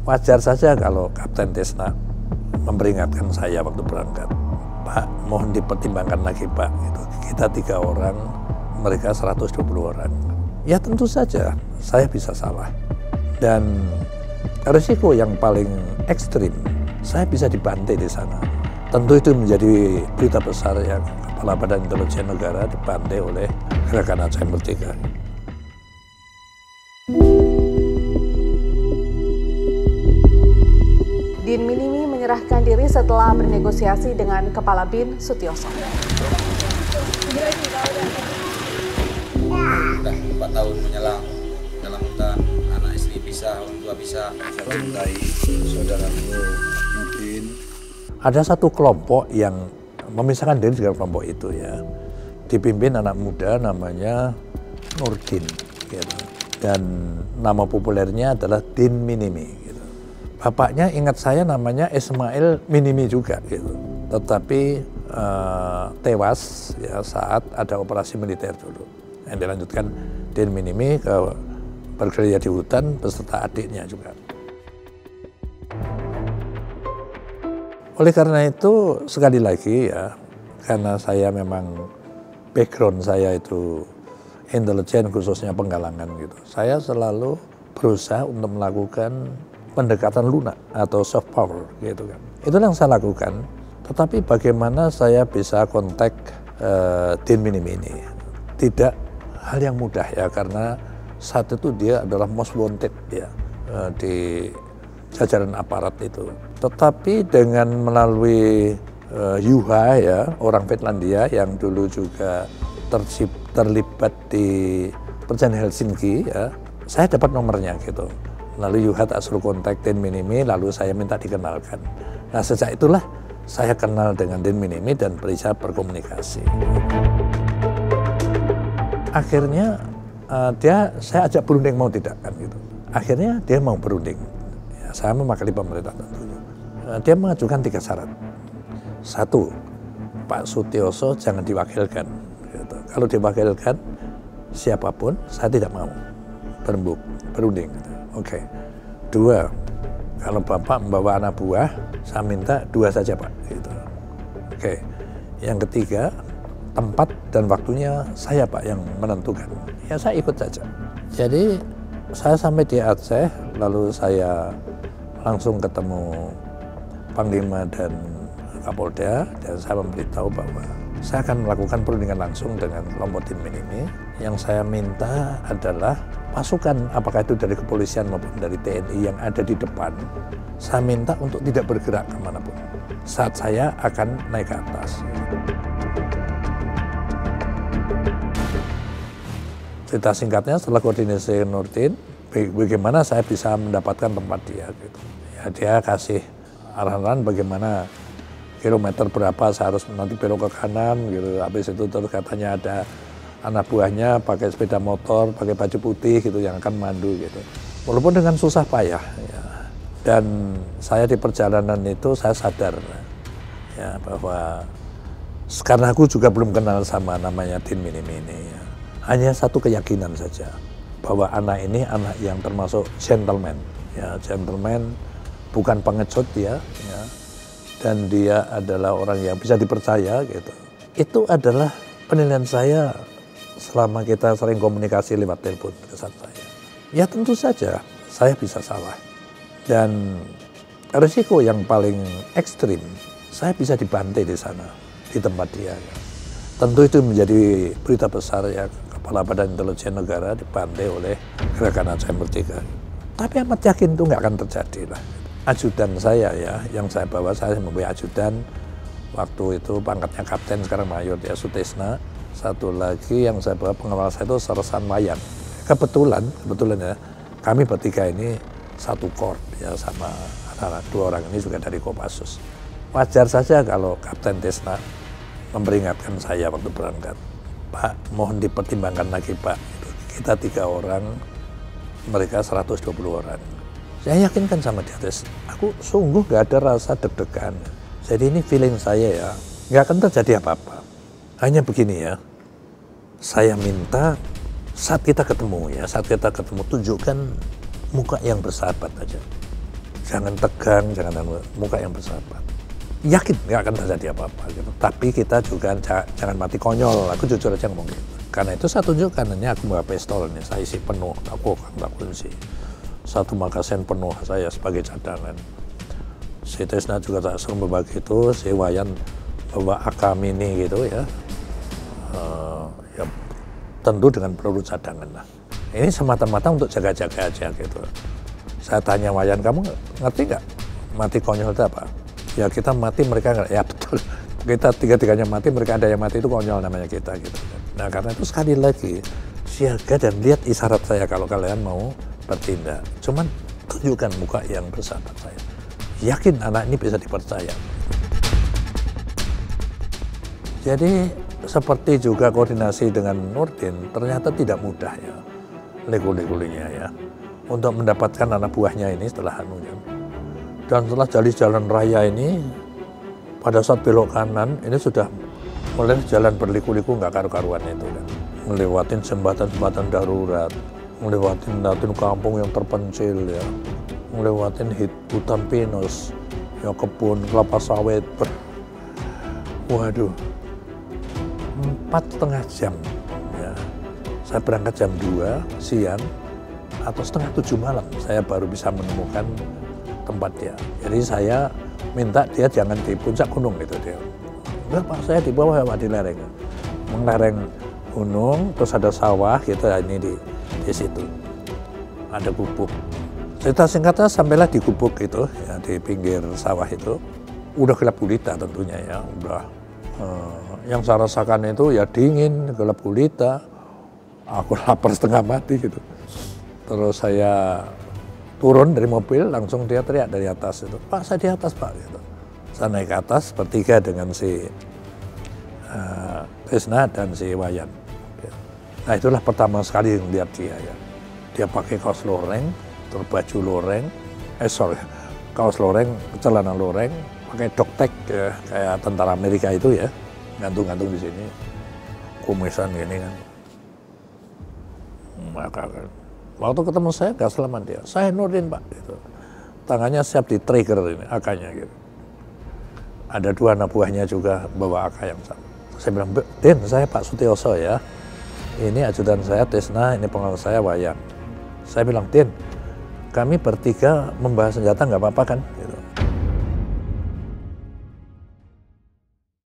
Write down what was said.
Wajar saja kalau Kapten Tisna memperingatkan saya waktu berangkat, Pak, mohon dipertimbangkan lagi Pak. Gitu. Kita 3 orang, mereka 120 orang. Ya tentu saja saya bisa salah. Dan risiko yang paling ekstrim, saya bisa dibantai di sana. Tentu itu menjadi berita besar yang Kepala Badan Intelijen Negara dibantai oleh Gerakan Aceh Merdeka. Din Minimi menyerahkan diri setelah bernegosiasi dengan Kepala BIN Sutioso. Sudah 4 tahun menyelang dalam hutan, anak istri bisa, orang tua bisa. Saya cintai saudaramu Nurdin. Ada satu kelompok yang memisahkan diri dengan kelompok itu ya. Dipimpin anak muda namanya Nurdin. Gitu. Dan nama populernya adalah Din Minimi. Gitu. Bapaknya ingat saya namanya Ismail Minimi juga. Gitu. Tetapi tewas ya, saat ada operasi militer dulu. Yang dilanjutkan Din Minimi ke bergerilya di hutan beserta adiknya juga. Oleh karena itu sekali lagi ya, karena saya memang background saya itu intelijen khususnya penggalangan gitu. Saya selalu berusaha untuk melakukan pendekatan lunak atau soft power gitu kan. Itu yang saya lakukan. Tetapi bagaimana saya bisa kontak Din Minimi ini? Tidak hal yang mudah ya, karena saat itu dia adalah most wanted ya di jajaran aparat itu. Tetapi dengan melalui Juha ya, orang Finlandia yang dulu juga terlibat di perjanjian Helsinki ya, saya dapat nomornya gitu. Lalu Juha tak suruh kontak Din Minimi, lalu saya minta dikenalkan. Nah sejak itulah saya kenal dengan Din Minimi dan bisa berkomunikasi. Akhirnya saya ajak berunding mau tidak kan gitu. Akhirnya dia mau berunding. Ya, saya mewakili pemerintah tentunya. Dia mengajukan 3 syarat. 1, Pak Sutioso jangan diwakilkan. Gitu. Kalau diwakilkan siapapun saya tidak mau berunding. Gitu. Oke. 2, kalau Bapak membawa anak buah, saya minta 2 saja Pak. Gitu. Oke. Yang ketiga, tempat dan waktunya saya Pak yang menentukan. Ya saya ikut saja. Jadi saya sampai di Aceh, lalu saya langsung ketemu Panglima dan Kapolda, dan saya memberitahu bahwa saya akan melakukan perundingan langsung dengan kelompok Din Minimi. Yang saya minta adalah pasukan, apakah itu dari kepolisian maupun dari TNI yang ada di depan, saya minta untuk tidak bergerak kemanapun saat saya akan naik ke atas. Cerita singkatnya, setelah koordinasi Nurdin, bagaimana saya bisa mendapatkan tempat dia gitu. Ya, dia kasih arahan bagaimana kilometer berapa saya harus nanti belok ke kanan gitu. Habis itu terus katanya ada anak buahnya pakai sepeda motor, pakai baju putih gitu yang akan mandu gitu. Walaupun dengan susah payah ya. Dan saya di perjalanan itu saya sadar ya bahwa karena aku juga belum kenal sama namanya Din Minimi ini ya. Hanya satu keyakinan saja bahwa anak ini anak yang termasuk gentleman ya, gentleman, bukan pengecut dia ya, dan dia adalah orang yang bisa dipercaya gitu. Itu adalah penilaian saya selama kita sering komunikasi lewat telepon pesan saya. Ya tentu saja saya bisa salah, dan risiko yang paling ekstrim saya bisa dibantai di sana, di tempat dia ya. Tentu itu menjadi berita besar ya, Kepala Badan Intelijen Negara dibantai oleh Gerakan Aceh Merdeka. Tapi amat yakin itu nggak akan terjadi lah. Ajudan saya ya, yang saya bawa, saya membawa ajudan waktu itu pangkatnya kapten, sekarang mayor ya, Sutisna. Satu lagi yang saya bawa pengawal saya itu Sersan Wayan. Kebetulan ya, kami bertiga ini satu kord ya, sama anak-anak 2 orang ini juga dari Kopassus. Wajar saja kalau Kapten Tisna memperingatkan saya waktu berangkat, Pak, mohon dipertimbangkan lagi Pak. Kita 3 orang, mereka 120 orang. Saya yakinkan sama dia, aku sungguh gak ada rasa deg-degan. Jadi ini feeling saya ya, gak akan terjadi apa-apa. Hanya begini ya, saya minta saat kita ketemu ya, saat kita ketemu tunjukkan muka yang bersahabat aja. jangan tegang, jangan muka yang bersahabat. Yakin nggak akan terjadi apa-apa gitu. Tapi kita juga jangan mati konyol. Aku jujur aja ngomong gitu. Karena itu saya tunjukkan, ini aku bawa pistol ini, saya isi penuh, aku akan tak kunci. 1 magasin penuh saya sebagai cadangan. Si Tisna juga tak suruh berbagi itu, si Wayan bawa AK mini gitu ya. Ya tentu dengan peluru cadangan lah. Ini semata-mata untuk jaga-jaga aja gitu. Saya tanya Wayan, kamu ngerti nggak mati konyol itu apa? Ya kita mati, mereka nggak, ya betul. Kita tiga-tiganya mati, mereka ada yang mati, itu konyol namanya kita gitu. Nah karena itu sekali lagi, siaga dan lihat isyarat saya kalau kalian mau bertindak. Cuman tunjukkan muka yang bersahabat saya. Yakin anak ini bisa dipercaya. Jadi seperti juga koordinasi dengan Nurdin, ternyata tidak mudah ya, liku-likunya ya, untuk mendapatkan anak buahnya ini setelah anunya. Dan setelah jalan raya ini, pada saat belok kanan, ini sudah mulai jalan berliku-liku nggak karu-karuan itu kan. Melewatin jembatan-jembatan darurat, melewatin kampung yang terpencil ya, melewatin hutan pinus, ya kebun kelapa sawit. Waduh, 4,5 jam ya. Saya berangkat jam 2 siang atau setengah 7 malam saya baru bisa menemukan tempat dia. Jadi saya minta dia jangan di puncak gunung gitu dia. Enggak Pak, saya di bawah Pak, di lereng. Lereng gunung, terus ada sawah gitu, ini di situ. Ada gubuk. Cerita singkatnya sampailah di gubuk itu, ya, di pinggir sawah itu. Udah gelap gulita tentunya ya, udah. Yang saya rasakan itu ya dingin, gelap gulita. Aku lapar setengah mati gitu. Terus saya turun dari mobil, langsung dia teriak dari atas itu, Pak saya di atas Pak gitu. Saya naik ke atas bertiga dengan si Tisna dan si Wayan. Nah itulah pertama sekali yang lihat dia ya. Dia pakai kaos loreng, terus baju loreng, kaos loreng, celana loreng, pakai doktek ya, kayak tentara Amerika itu ya, gantung-gantung di sini, kumisan gini kan. Maka waktu ketemu saya gak selamat dia, saya Nurdin Pak gitu. Tangannya siap di trigger ini, AK-nya gitu. Ada 2 anak buahnya juga bawa AK yang sama. Saya bilang, Din saya Pak Sutioso ya, ini ajudan saya Tisna, ini pengawal saya Wayan. Saya bilang, Din kami bertiga membawa senjata nggak apa-apa kan?